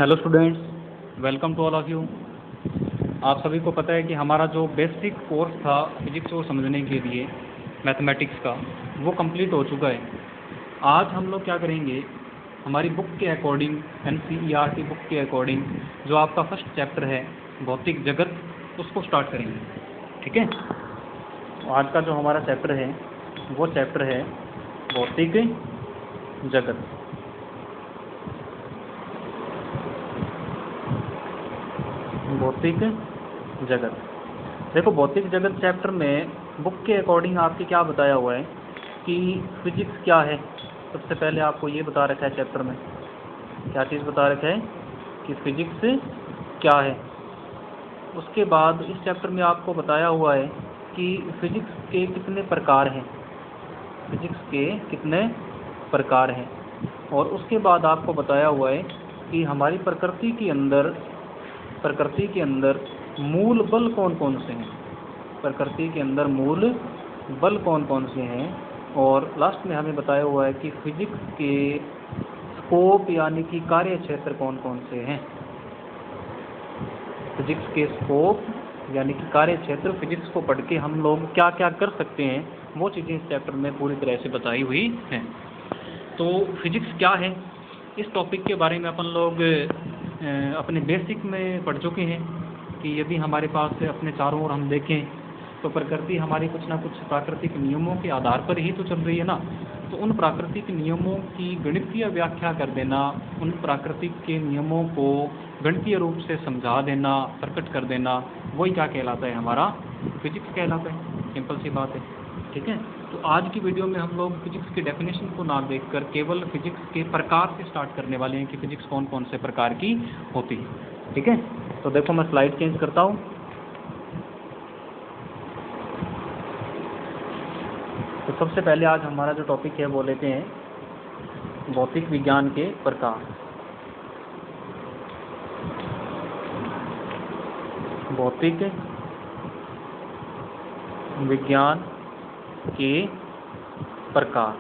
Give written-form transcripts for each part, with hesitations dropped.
Hello students, welcome to all of you. आप सभी को पता है कि हमारा जो बेसिक कोर्स था फिजिक्स को समझने के लिए मैथमेटिक्स का, वो कंप्लीट हो चुका है। आज हम लोग क्या करेंगे, हमारी बुक के अकॉर्डिंग, NCERT बुक के अकॉर्डिंग जो आपका फर्स्ट चैप्टर है भौतिक जगत, उसको स्टार्ट करेंगे। ठीक है। तो आज का जो हमारा चैप्टर है वो चैप्टर है भौतिक जगत। भौतिक जगत, देखो भौतिक जगत चैप्टर में बुक के अकॉर्डिंग आपके क्या बताया हुआ है कि फिजिक्स क्या है। सबसे पहले आपको ये बता रखा है चैप्टर में, क्या चीज़ बता रखा है कि फिजिक्स क्या है। उसके बाद इस चैप्टर में आपको बताया हुआ है कि फिजिक्स के कितने प्रकार हैं, फिजिक्स के कितने प्रकार हैं। और उसके बाद आपको बताया हुआ है कि हमारी प्रकृति के अंदर मूल बल कौन कौन से हैं, प्रकृति के अंदर मूल बल कौन कौन से हैं। और लास्ट में हमें बताया हुआ है कि फिजिक्स के स्कोप यानी कि कार्य क्षेत्र कौन कौन से हैं। फिजिक्स के स्कोप यानी कि कार्य क्षेत्र, फिजिक्स को पढ़ के हम लोग क्या क्या कर सकते हैं, वो चीज़ें इस चैप्टर में पूरी तरह से बताई हुई हैं। तो फिजिक्स क्या है, इस टॉपिक के बारे में अपन लोग अपने बेसिक में पढ़ चुके हैं कि यदि हमारे पास अपने चारों ओर हम देखें तो प्रकृति हमारी कुछ ना कुछ प्राकृतिक नियमों के आधार पर ही तो चल रही है ना। तो उन प्राकृतिक नियमों की गणितीय व्याख्या कर देना, उन प्राकृतिक के नियमों को गणितीय रूप से समझा देना, प्रकट कर देना, वही क्या कहलाता है, हमारा फिजिक्स कहलाता है। सिंपल सी बात है। ठीक है। तो आज की वीडियो में हम लोग फिजिक्स की डेफिनेशन को ना देखकर केवल फिजिक्स के प्रकार से स्टार्ट करने वाले हैं कि फिजिक्स कौन कौन से प्रकार की होती है। ठीक है। तो देखो मैं स्लाइड चेंज करता हूँ। तो सबसे पहले आज हमारा जो टॉपिक है वो लेते हैं भौतिक विज्ञान के प्रकार। भौतिक विज्ञान के प्रकार।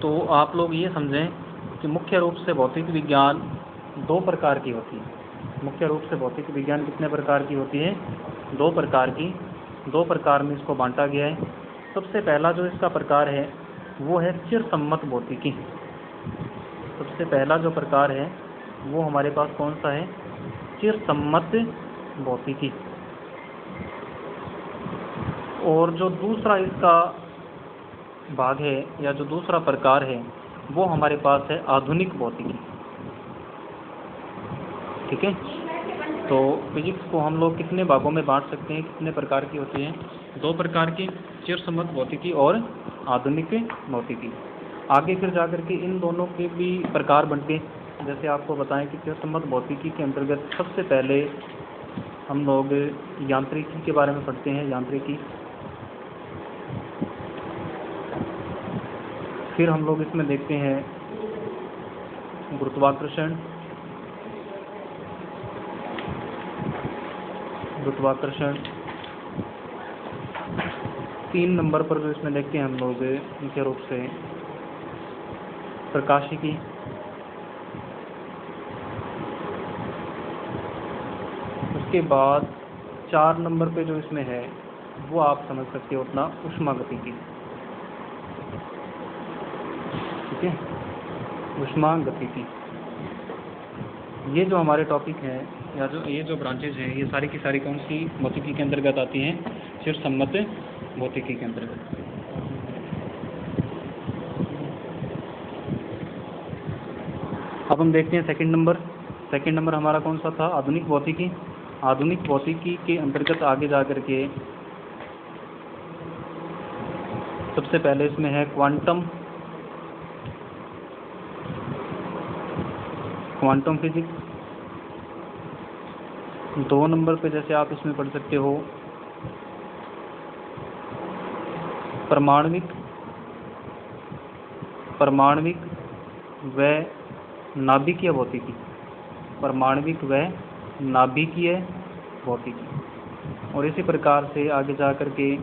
तो आप लोग ये समझें कि मुख्य रूप से भौतिक विज्ञान दो प्रकार की होती है। मुख्य रूप से भौतिक विज्ञान कितने प्रकार की होती है, दो प्रकार की। दो प्रकार में इसको बांटा गया है। सबसे पहला जो इसका प्रकार है वो है चिरसम्मत भौतिकी। सबसे पहला जो प्रकार है वो हमारे पास कौन सा है, चिरसम्मत भौतिकी। और जो दूसरा इसका भाग है या जो दूसरा प्रकार है वो हमारे पास है आधुनिक भौतिकी। ठीक है। तो फिजिक्स को हम लोग कितने भागों में बांट सकते हैं, कितने प्रकार की होती हैं, दो प्रकार की, चिरसम्मत भौतिकी और आधुनिक भौतिकी। आगे फिर जाकर के इन दोनों के भी प्रकार बनते हैं। जैसे आपको बताएं कि चिरसम्मत भौतिकी के अंतर्गत सबसे पहले हम लोग यांत्रिकी के बारे में पढ़ते हैं, यांत्रिकी। फिर हम लोग इसमें देखते हैं गुरुत्वाकर्षण। गुरुत्वाकर्षण 3 नंबर पर जो इसमें देखते हैं हम लोग मुख्य रूप से प्रकाशिकी। उसके बाद 4 नंबर पे जो इसमें है वो आप समझ सकते हो अपना ऊष्मागतिकी। ठीक है, ऊष्मागतिकी। ये जो हमारे टॉपिक हैं या जो ये जो ब्रांचेज हैं, ये सारी की सारी कौन सी भौतिकी के अंतर्गत आती हैं, चिरसम्मत भौतिकी के अंतर्गत। अब हम देखते हैं सेकंड नंबर। सेकंड नंबर हमारा कौन सा था, आधुनिक भौतिकी। आधुनिक भौतिकी के अंतर्गत आगे जा करके सबसे पहले इसमें है क्वांटम फिजिक्स। 2 नंबर पे जैसे आप इसमें पढ़ सकते हो परमाणविक व नाभिकीय भौतिकी। परमाणविक व नाभिकीय भौतिकी। और इसी प्रकार से आगे जा करके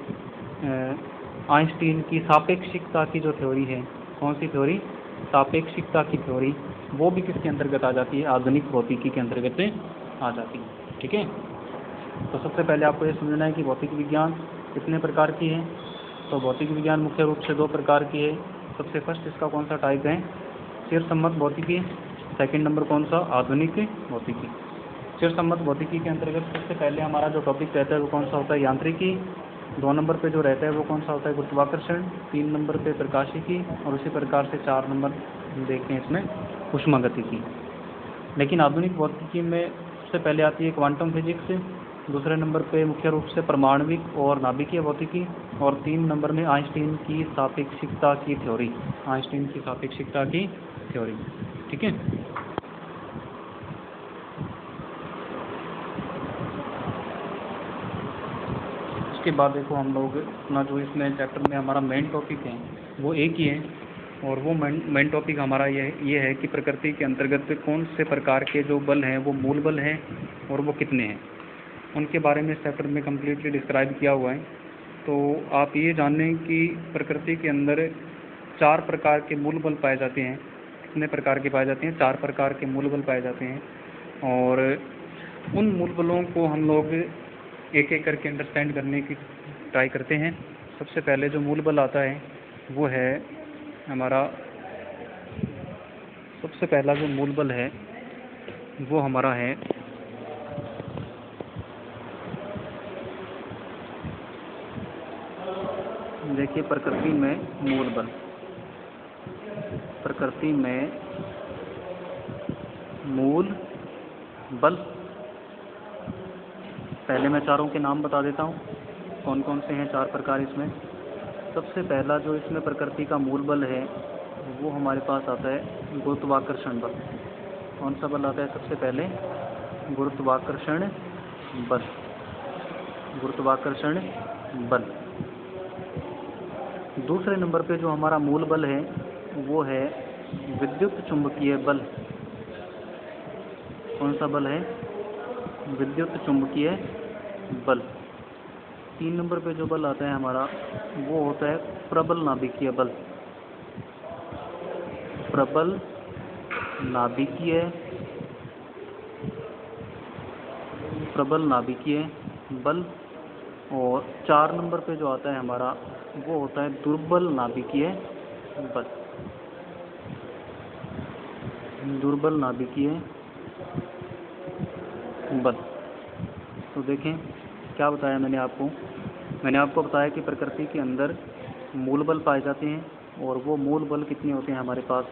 आइंस्टीन की सापेक्षिकता की जो थ्योरी है, कौन सी थ्योरी, सापेक्षिकता की थ्योरी, वो भी किसके अंतर्गत आ जाती है, आधुनिक भौतिकी के अंतर्गत आ जाती है। ठीक है, तो सबसे पहले आपको ये समझना है कि भौतिक विज्ञान कितने प्रकार की है। तो भौतिक विज्ञान मुख्य रूप से 2 प्रकार की है। सबसे फर्स्ट इसका कौन सा टाइप है, चिरसम्मत भौतिकी। सेकंड नंबर कौन सा, आधुनिक भौतिकी। चिरसम्मत भौतिकी के अंतर्गत सबसे पहले हमारा जो टॉपिक रहता है वो कौन सा होता है, यांत्रिकी। 2 नंबर पे जो रहता है वो कौन सा होता है, गुरुत्वाकर्षण। 3 नंबर पे प्रकाशिकी, और उसी प्रकार से 4 नंबर देखते हैं इसमें ऊष्मागतिकी। लेकिन आधुनिक भौतिकी में सबसे पहले आती है क्वांटम फिजिक्स, दूसरे नंबर पे मुख्य रूप से परमाणविक और नाभिकीय भौतिकी, और 3 नंबर में आइंस्टीन की सापेक्षिकता की थ्योरी, आइंस्टीन की सापेक्षिकता की थ्योरी। ठीक है, उसके बाद देखो हम लोग अपना जो इसमें चैप्टर में हमारा मेन टॉपिक है वो एक ही है, और वो मेन टॉपिक हमारा ये है कि प्रकृति के अंतर्गत कौन से प्रकार के जो बल हैं वो मूल बल हैं और वो कितने हैं, उनके बारे में इस चैप्टर में कम्प्लीटली डिस्क्राइब किया हुआ है। तो आप ये जानें कि प्रकृति के अंदर 4 प्रकार के मूल बल पाए जाते हैं। कितने प्रकार के पाए जाते हैं, 4 प्रकार के मूल बल पाए जाते हैं, और उन मूल बलों को हम लोग एक एक करके अंडरस्टैंड करने की ट्राई करते हैं। सबसे पहले जो मूल बल आता है वो है हमारा, सबसे पहला जो मूल बल है वो हमारा है देखिए प्रकृति में मूल बल, प्रकृति में मूल बल। पहले मैं चारों के नाम बता देता हूँ कौन कौन से हैं 4 प्रकार इसमें। सबसे पहला जो इसमें प्रकृति का मूल बल है वो हमारे पास आता है गुरुत्वाकर्षण बल। कौन सा बल आता है सबसे पहले, गुरुत्वाकर्षण बल, गुरुत्वाकर्षण बल। दूसरे नंबर पे जो हमारा मूल बल है वो है विद्युत चुंबकीय बल। कौन सा बल है, विद्युत चुंबकीय बल। 3 नंबर पे जो बल आता है हमारा वो होता है प्रबल नाभिकीय बल, प्रबल नाभिकीय, प्रबल नाभिकीय बल। और 4 नंबर पे जो आता है हमारा वो होता है दुर्बल नाभिकीय बल, दुर्बल नाभिकीय बल। तो देखें क्या बताया मैंने आपको बताया कि प्रकृति के अंदर मूल बल पाए जाते हैं, और वो मूल बल कितने होते हैं हमारे पास,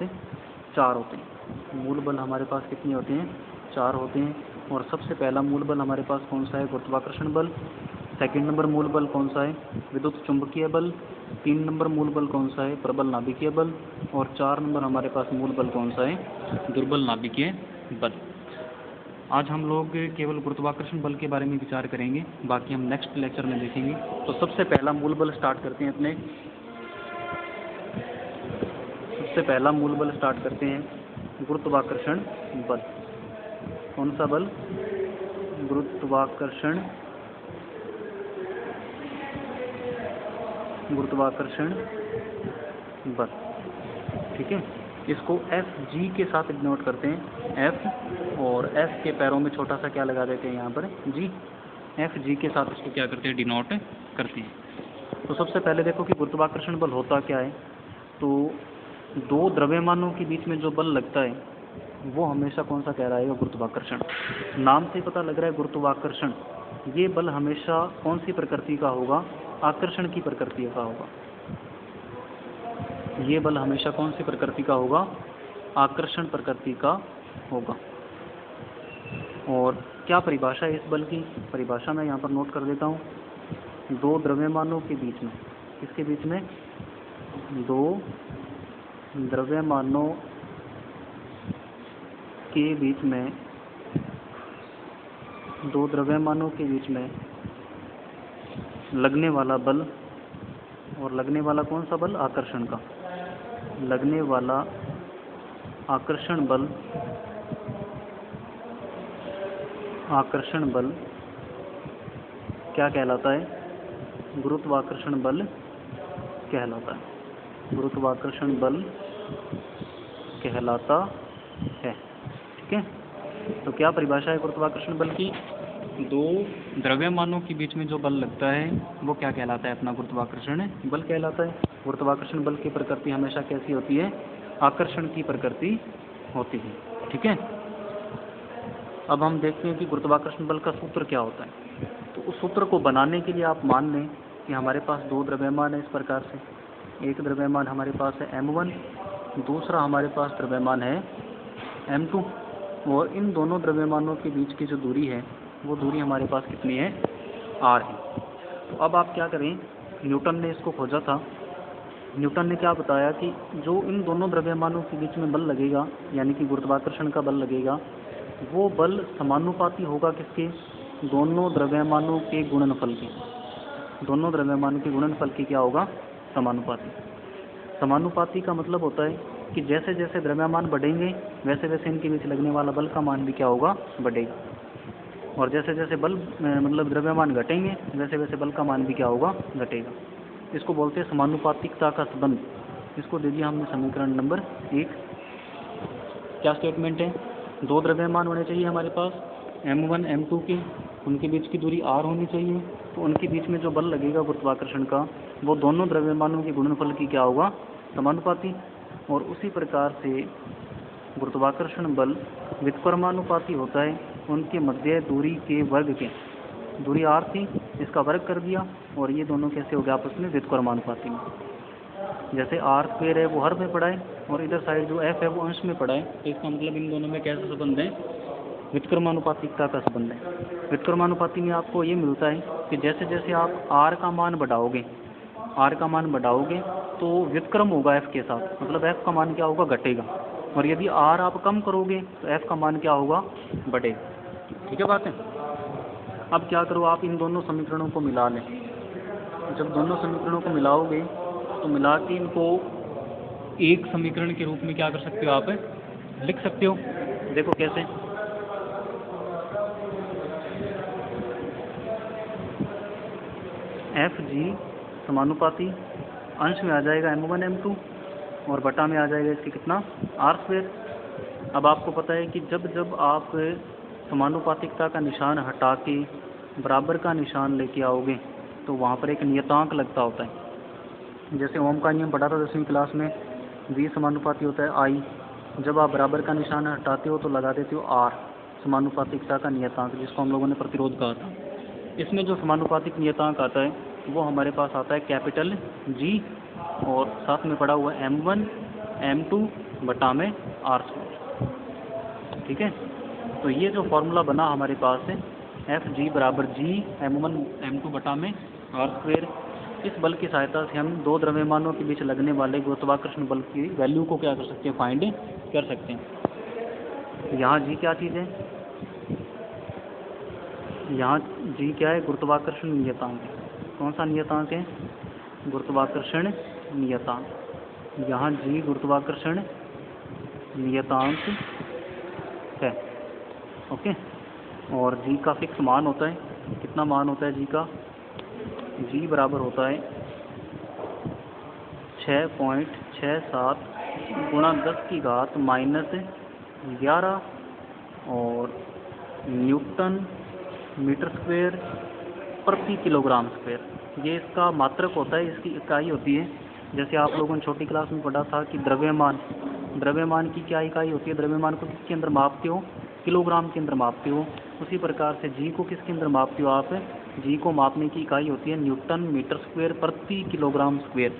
4 होते हैं। मूल बल हमारे पास कितने होते हैं, 4 होते हैं। और सबसे पहला मूल बल हमारे पास कौन सा है, गुरुत्वाकर्षण बल। सेकंड नंबर मूल बल कौन सा है, विद्युत चुंबकीय बल। 3 नंबर मूल बल कौन सा है, प्रबल नाभिकीय बल। और 4 नंबर हमारे पास मूल बल कौन सा है, दुर्बल नाभिकीय बल। आज हम लोग केवल गुरुत्वाकर्षण बल के बारे में विचार करेंगे, बाकी हम नेक्स्ट लेक्चर में देखेंगे। तो सबसे पहला मूल बल स्टार्ट करते हैं अपने, सबसे पहला मूल बल स्टार्ट करते हैं गुरुत्वाकर्षण बल। कौन सा बल, गुरुत्वाकर्षण, गुरुत्वाकर्षण बल। ठीक है, इसको Fg के साथ डिनोट करते हैं, F और F के पैरों में छोटा सा क्या लगा देते हैं यहाँ पर, G। Fg के साथ इसको क्या करते हैं, डिनोट करते हैं। तो सबसे पहले देखो कि गुरुत्वाकर्षण बल होता क्या है। तो 2 द्रव्यमानों के बीच में जो बल लगता है वो हमेशा कौन सा कहलाएगा, गुरुत्वाकर्षण। नाम से पता लग रहा है गुरुत्वाकर्षण, ये बल हमेशा कौन सी प्रकृति का होगा, आकर्षण की प्रकृति का होगा। ये बल हमेशा कौन सी प्रकृति का होगा, आकर्षण प्रकृति का होगा। और क्या परिभाषा है इस बल की, परिभाषा मैं यहाँ पर नोट कर देता हूँ। 2 द्रव्यमानों के बीच में, किसके बीच में, 2 द्रव्यमानों के बीच में, 2 द्रव्यमानों के बीच में लगने वाला बल, और लगने वाला कौन सा बल, आकर्षण का, लगने वाला आकर्षण बल, आकर्षण बल क्या कहलाता है, गुरुत्वाकर्षण बल कहलाता है, गुरुत्वाकर्षण बल कहलाता है। ठीक है, तो क्या परिभाषा है गुरुत्वाकर्षण बल की? दो द्रव्यमानों के बीच में जो बल लगता है वो क्या कहलाता है? अपना गुरुत्वाकर्षण बल कहलाता है। गुरुत्वाकर्षण बल की प्रकृति हमेशा कैसी होती है? आकर्षण की प्रकृति होती है। ठीक है, अब हम देखते हैं कि गुरुत्वाकर्षण बल का सूत्र क्या होता है। तो उस सूत्र को बनाने के लिए आप मान लें कि हमारे पास दो द्रव्यमान है इस प्रकार से। एक द्रव्यमान हमारे पास है m1, दूसरा हमारे पास द्रव्यमान है m2, और इन दोनों द्रव्यमानों के बीच की जो दूरी है वो दूरी हमारे पास कितनी है? r है। तो अब आप क्या करें, न्यूटन ने इसको खोजा था। न्यूटन ने क्या बताया कि जो इन दोनों द्रव्यमानों के बीच में बल लगेगा, यानी कि गुरुत्वाकर्षण का बल लगेगा, वो बल समानुपाती होगा किसके? दोनों द्रव्यमानों के गुणनफल के। दोनों द्रव्यमानों के गुणनफल की क्या होगा? समानुपाती। समानुपाती का मतलब होता है कि जैसे जैसे द्रव्यमान बढ़ेंगे वैसे वैसे इनके बीच लगने वाला बल का मान भी क्या होगा? बढ़ेगा। और जैसे जैसे बल मतलब द्रव्यमान घटेंगे वैसे वैसे बल का मान भी क्या होगा? घटेगा। इसको बोलते हैं समानुपातिकता का संबंध। इसको दे दिया हमने समीकरण नंबर 1। क्या स्टेटमेंट है? दो द्रव्यमान होने चाहिए हमारे पास m1 m2 के, उनके बीच की दूरी r होनी चाहिए। तो उनके बीच में जो बल लगेगा गुरुत्वाकर्षण का वो दोनों द्रव्यमानों के गुणनफल की क्या होगा? समानुपाती। और उसी प्रकार से गुरुत्वाकर्षण बल व्युत्क्रमानुपाती होता है उनके मध्य दूरी के वर्ग के। दूरी r थी, इसका वर्ग कर दिया और ये दोनों कैसे हो गए आपस में? व्युत्क्रमानुपाती में। जैसे r² है वो हर में पड़ा है और इधर साइड जो f है वो अंश में पड़ा है, तो इसका मतलब इन दोनों में कैसा संबंध है? व्युत्क्रमानुपातिकता का संबंध है। व्युत्क्रमानुपाती में आपको ये मिलता है कि जैसे जैसे आप r का मान बढ़ाओगे, r का मान बढ़ाओगे तो व्युत्क्रम होगा f के साथ, मतलब f का मान क्या होगा? घटेगा। और यदि r आप कम करोगे तो f का मान क्या होगा? बढ़ेगा। ठीक है बात है। अब क्या करो, आप इन दोनों समीकरणों को मिला लें। जब दोनों समीकरणों को मिलाओगे तो मिला के इनको एक समीकरण के रूप में क्या कर सकते हो? आप लिख सकते हो। देखो कैसे। Fg समानुपाती अंश में आ जाएगा m1 m2 और बटा में आ जाएगा इसके कितना? r²। अब आपको पता है कि जब जब आप समानुपातिकता का निशान हटा के बराबर का निशान लेके आओगे तो वहाँ पर एक नियतांक लगता होता है। जैसे ओम का नियम पढ़ा था 10वीं क्लास में, v समानुपाती होता है I। जब आप बराबर का निशान हटाते हो तो लगा देते हो r, समानुपातिकता का नियतांक, जिसको हम लोगों ने प्रतिरोध कहा था। इसमें जो समानुपातिक नियतांक आता है वो हमारे पास आता है कैपिटल G और साथ में पड़ा हुआ m1 m2 बटा में r²। ठीक है, तो ये जो फॉर्मूला बना हमारे पास है Fg बराबर G m1 m2 बटा में r²। इस बल की सहायता से हम दो द्रव्यमानों के बीच लगने वाले गुरुत्वाकर्षण बल की वैल्यू को क्या कर सकते हैं? फाइंड कर सकते हैं। यहाँ G क्या चीज़ है? यहाँ G क्या है? गुरुत्वाकर्षण नियतांक है। कौन सा नियतांक है? गुरुत्वाकर्षण नियतांक। यहाँ G गुरुत्वाकर्षण नियतांक है। ओके, और G का फिक्स मान होता है। कितना मान होता है G का? G बराबर होता है 6.67 गुणा 10 की घात -11 और न्यूटन मीटर स्क्वायर प्रति किलोग्राम स्क्वायर। ये इसका मात्रक होता है, इसकी इकाई होती है। जैसे आप लोगों ने छोटी क्लास में पढ़ा था कि द्रव्यमान की क्या इकाई होती है? द्रव्यमान को किसके अंदर मापते हो? किलोग्राम के अंदर मापते हो। उसी प्रकार से G को किसके अंदर मापते हो आप? G को मापने की इकाई होती है न्यूटन मीटर स्क्वायर प्रति किलोग्राम स्क्वायर।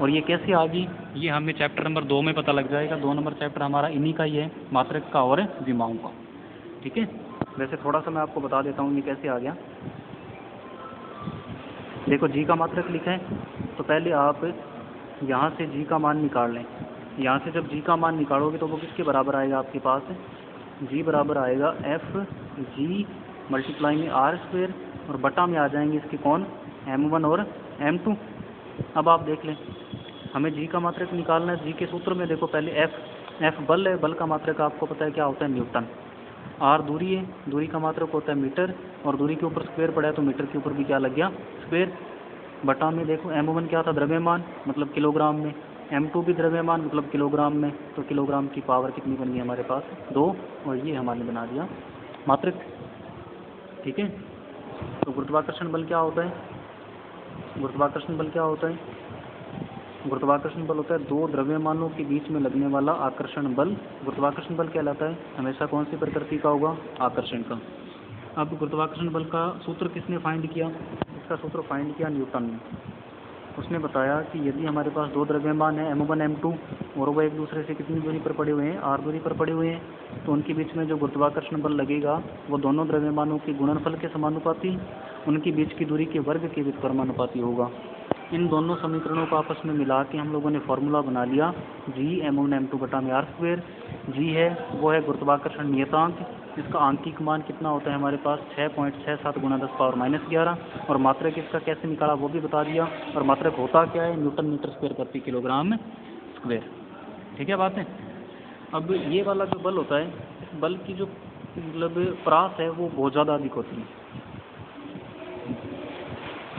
और ये कैसे आ गई? ये हमें चैप्टर नंबर 2 में पता लग जाएगा। 2 नंबर चैप्टर हमारा इन्हीं का ही है, मात्रक का और विमाओं का। ठीक है, वैसे थोड़ा सा मैं आपको बता देता हूँ ये कैसे आ गया। देखो G का मात्रक लिखा है, तो पहले आप यहाँ से G का मान निकाल लें। यहाँ से जब G का मान निकालोगे तो वो किसके बराबर आएगा आपके पास? G बराबर आएगा Fg मल्टीप्लाई में r² और बटा में आ जाएंगे इसके कौन? m1 और m2। अब आप देख लें, हमें G का मात्रक निकालना है। G के सूत्र में देखो पहले F बल है, बल का मात्रक आपको पता है क्या होता है? न्यूटन। r दूरी है, दूरी का मात्रक होता है मीटर, और दूरी के ऊपर स्क्वायर पड़ा है तो मीटर के ऊपर भी क्या लग गया? स्क्वायर। बटा में देखो m1 क्या था? द्रव्यमान, मतलब किलोग्राम में, m2 भी द्रव्यमान मतलब किलोग्राम में, तो किलोग्राम की पावर कितनी बन गई हमारे पास 2, और ये हमारे बना दिया मात्रक। ठीक है, तो गुरुत्वाकर्षण बल क्या होता है? गुरुत्वाकर्षण बल क्या होता है? गुरुत्वाकर्षण बल होता है दो द्रव्यमानों के बीच में लगने वाला आकर्षण बल। गुरुत्वाकर्षण बल कहलाता है हमेशा कौन सी प्रकृति का होगा? आकर्षण का। अब गुरुत्वाकर्षण बल का सूत्र किसने फाइंड किया? इसका सूत्र फाइंड किया न्यूटन ने। उसने बताया कि यदि हमारे पास दो द्रव्यमान है m1 m2 और वो एक दूसरे से कितनी दूरी पर पड़े हुए हैं? r दूरी पर पड़े हुए हैं, तो उनके बीच में जो गुरुत्वाकर्षण बल लगेगा वो दोनों द्रव्यमानों के गुणनफल के समानुपाती, उनके बीच की दूरी के वर्ग के व्युत्क्रमानुपाती होगा। इन दोनों समीकरणों को आपस में मिला के हम लोगों ने फॉर्मूला बना लिया g m1 m2 बटा में r²। g है वो है गुरुत्वाकर्षण नियतांक, इसका आंकिक मान कितना होता है हमारे पास 6.67 × 10⁻⁻11, और मात्रक इसका कैसे निकाला वो भी बता दिया। और मात्रक होता क्या है? न्यूटन मीटर स्क्वायर प्रति किलोग्राम स्क्वायर। ठीक है बात है। अब ये वाला जो बल होता है, इस बल की जो मतलब परास है वो बहुत ज़्यादा अधिक होती है।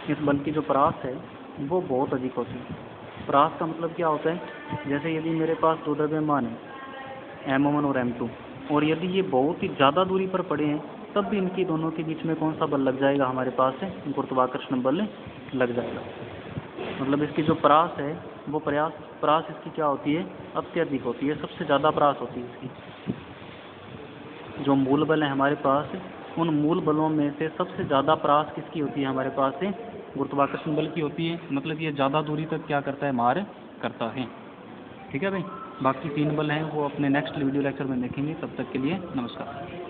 इस बल की जो परास है वो बहुत अधिक होती है। परास का मतलब क्या होता है? जैसे यदि मेरे पास दो द्रव्यमान है m1 और m2, और यदि ये बहुत ही ज़्यादा दूरी पर पड़े हैं, तब भी इनकी दोनों के बीच में कौन सा बल लग जाएगा हमारे पास है? गुरुत्वाकर्षण बल लग जाएगा। मतलब इसकी जो परास है वो परास इसकी क्या होती है? अत्यधिक होती है, सबसे ज़्यादा परास होती है इसकी। जो मूल बल है हमारे पास, उन मूल बलों में से सबसे ज़्यादा परास किसकी होती है हमारे पास है? गुरुत्वाकर्षण बल की होती है। मतलब ये ज़्यादा दूरी तक क्या करता है? मार करता है। ठीक है भाई, बाकी 3 बल हैं वो अपने नेक्स्ट वीडियो लेक्चर में देखेंगे। तब तक के लिए नमस्कार।